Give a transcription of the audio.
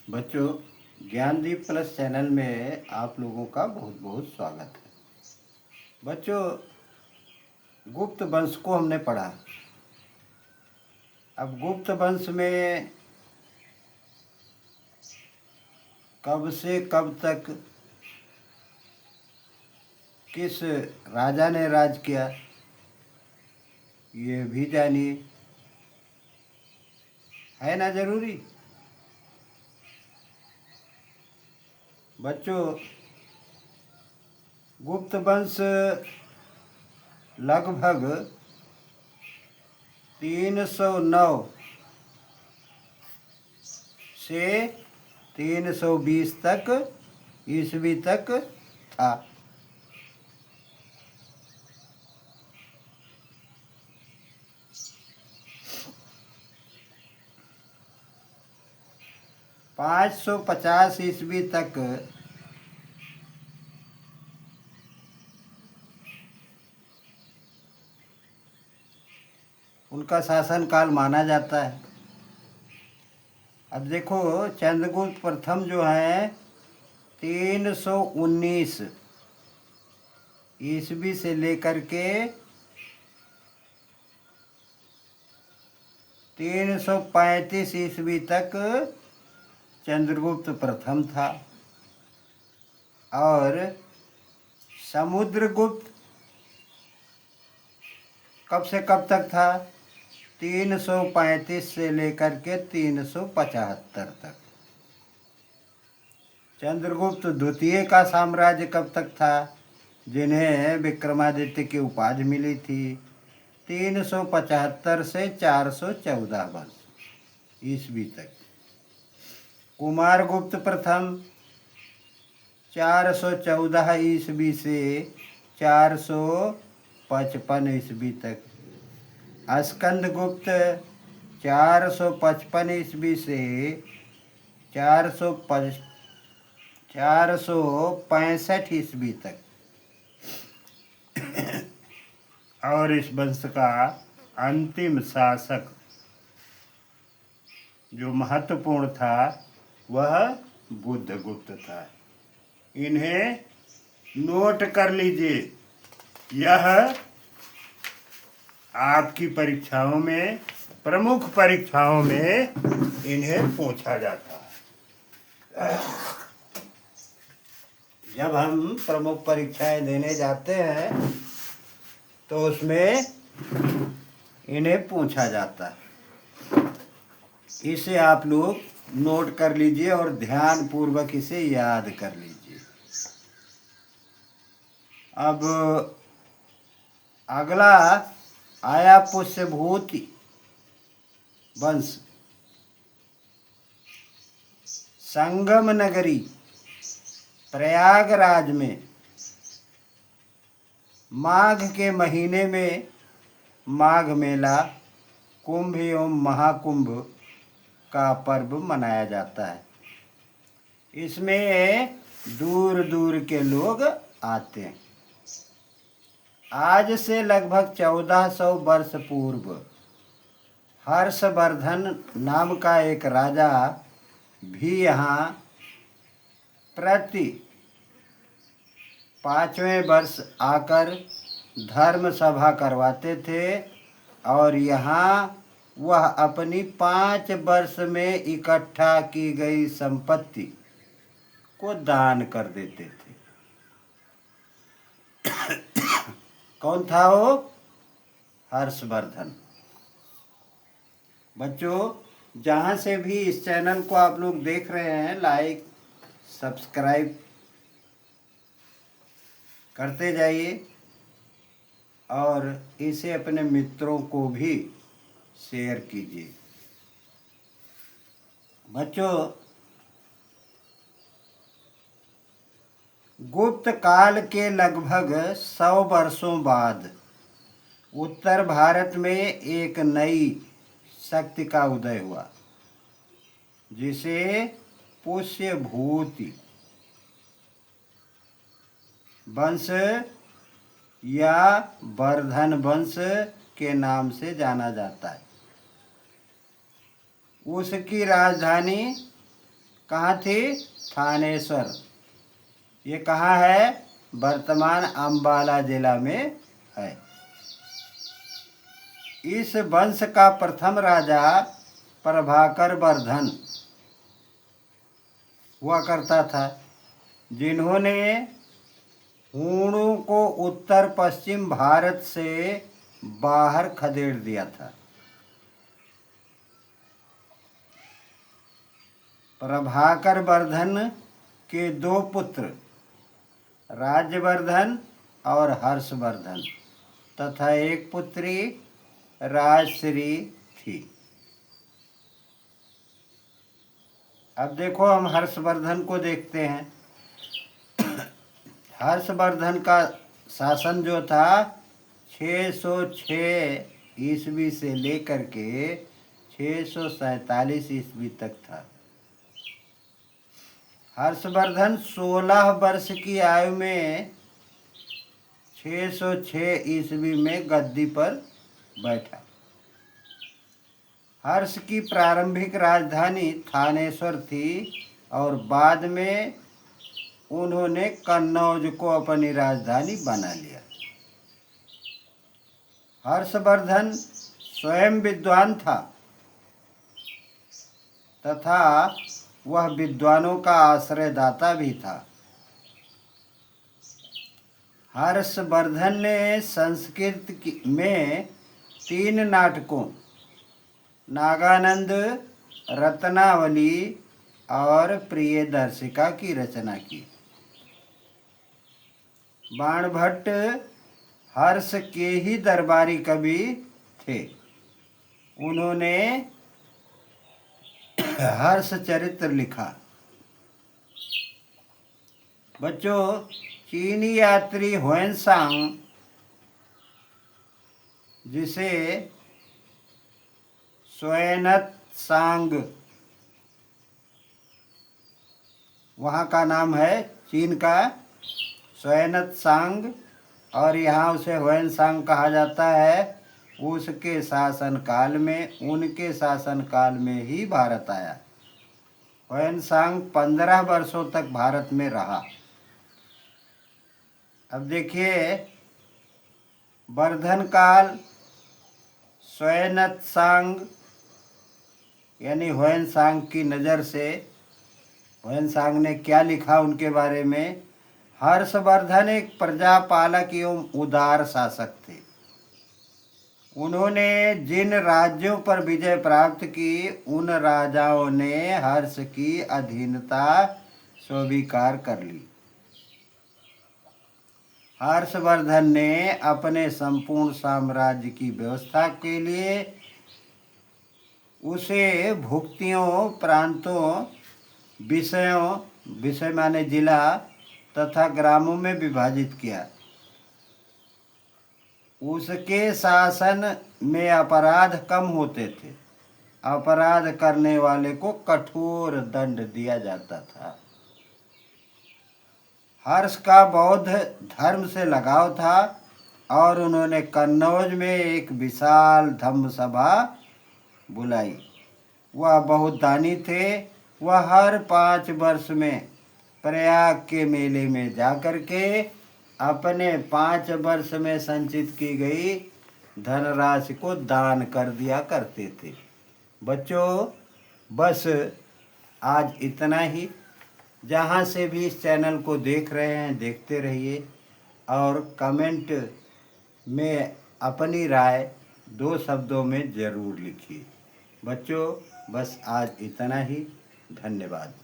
बच्चों, Gyandeep plus channel में आप लोगों का बहुत बहुत स्वागत है। बच्चों, गुप्त वंश को हमने पढ़ा। अब गुप्त वंश में कब से कब तक किस राजा ने राज किया, ये भी जानिए। है ना जरूरी? बच्चों, गुप्त वंश लगभग 309 से 320 तक ईस्वी तक था। पाँच 550 ईस्वी तक उनका शासन काल माना जाता है। अब देखो, चंद्रगुप्त प्रथम जो है 319 ईस्वी से लेकर के 335 ईस्वी तक चंद्रगुप्त प्रथम था। और समुद्रगुप्त कब से कब तक था? 335 से लेकर के 375 तक। चंद्रगुप्त द्वितीय का साम्राज्य कब तक था, जिन्हें विक्रमादित्य की उपाधि मिली थी? 375 से 414 वर्ष ईस्वी तक। कुमारगुप्त प्रथम 414 ईस्वी से 455 ईस्वी तक। स्कंदगुप्त 455 ईस्वी से 465 ईस्वी तक। और इस वंश का अंतिम शासक जो महत्वपूर्ण था वह बुद्धगुप्त था। इन्हें नोट कर लीजिए, यह आपकी परीक्षाओं में, प्रमुख परीक्षाओं में इन्हें पूछा जाता है। जब हम प्रमुख परीक्षाएं देने जाते हैं तो उसमें इन्हें पूछा जाता है। इसे आप लोग नोट कर लीजिए और ध्यान पूर्वक इसे याद कर लीजिए। अब अगला आया पुष्यभूति वंश। संगम नगरी प्रयागराज में माघ के महीने में माघ मेला, कुंभ एवं महाकुंभ का पर्व मनाया जाता है। इसमें दूर दूर के लोग आते हैं। आज से लगभग 1400 वर्ष पूर्व हर्षवर्धन नाम का एक राजा भी यहाँ प्रति 5वें वर्ष आकर धर्म सभा करवाते थे और यहाँ वह अपनी 5 वर्ष में इकट्ठा की गई संपत्ति को दान कर देते थे। कौन था वो? हर्षवर्धन। बच्चों, जहाँ से भी इस चैनल को आप लोग देख रहे हैं, लाइक सब्सक्राइब करते जाइए और इसे अपने मित्रों को भी शेयर कीजिए। बच्चों, गुप्त काल के लगभग 100 वर्षों बाद उत्तर भारत में एक नई शक्ति का उदय हुआ, जिसे पुष्यभूति वंश या वर्धन वंश के नाम से जाना जाता है। उसकी राजधानी कहाँ थी? थानेश्वर। ये कहाँ है? वर्तमान अंबाला जिला में है। इस वंश का प्रथम राजा प्रभाकर वर्धन हुआ करता था, जिन्होंने हूणों को उत्तर पश्चिम भारत से बाहर खदेड़ दिया था। प्रभाकर वर्धन के दो पुत्र राज्यवर्धन और हर्षवर्धन तथा एक पुत्री राजश्री थी। अब देखो हम हर्षवर्धन को देखते हैं। हर्षवर्धन का शासन जो था 606 ईस्वी से लेकर के 647 ईस्वी तक था। हर्षवर्धन 16 वर्ष की आयु में 606 ईस्वी में गद्दी पर बैठा। हर्ष की प्रारंभिक राजधानी थानेश्वर थी और बाद में उन्होंने कन्नौज को अपनी राजधानी बना लिया। हर्षवर्धन स्वयं विद्वान था तथा वह विद्वानों का आश्रयदाता भी था। हर्षवर्धन ने संस्कृत में 3 नाटकों नागानंद, रत्नावली और प्रियदर्शिका की रचना की। बाणभट्ट हर्ष के ही दरबारी कवि थे। उन्होंने हर्ष चरित्र लिखा। बच्चों, चीनी यात्री ह्वेनसांग, जिसे ह्वेनत्सांग वहाँ का नाम है, चीन का ह्वेनत्सांग और यहाँ उसे ह्वेनसांग कहा जाता है। उसके शासनकाल में, उनके शासनकाल में ही भारत आया। ह्वेनसांग 15 वर्षों तक भारत में रहा। अब देखिए, वर्धन काल ह्वेनत्सांग यानी ह्वेनसांग की नज़र से ह्वेनसांग ने क्या लिखा उनके बारे में? हर्षवर्धन एक प्रजापालक एवं उदार शासक थे। उन्होंने जिन राज्यों पर विजय प्राप्त की, उन राजाओं ने हर्ष की अधीनता स्वीकार कर ली। हर्षवर्धन ने अपने संपूर्ण साम्राज्य की व्यवस्था के लिए उसे भुक्तियों, प्रांतों, विषय माने जिला तथा ग्रामों में विभाजित किया। उसके शासन में अपराध कम होते थे। अपराध करने वाले को कठोर दंड दिया जाता था। हर्ष का बौद्ध धर्म से लगाव था और उन्होंने कन्नौज में एक विशाल धम्म सभा बुलाई। वह बहुत दानी थे। वह हर 5 वर्ष में प्रयाग के मेले में जाकर के अपने 5 वर्ष में संचित की गई धनराशि को दान कर दिया करते थे। बच्चों, बस आज इतना ही। जहाँ से भी इस चैनल को देख रहे हैं, देखते रहिए और कमेंट में अपनी राय 2 शब्दों में ज़रूर लिखिए। बच्चों, बस आज इतना ही। धन्यवाद।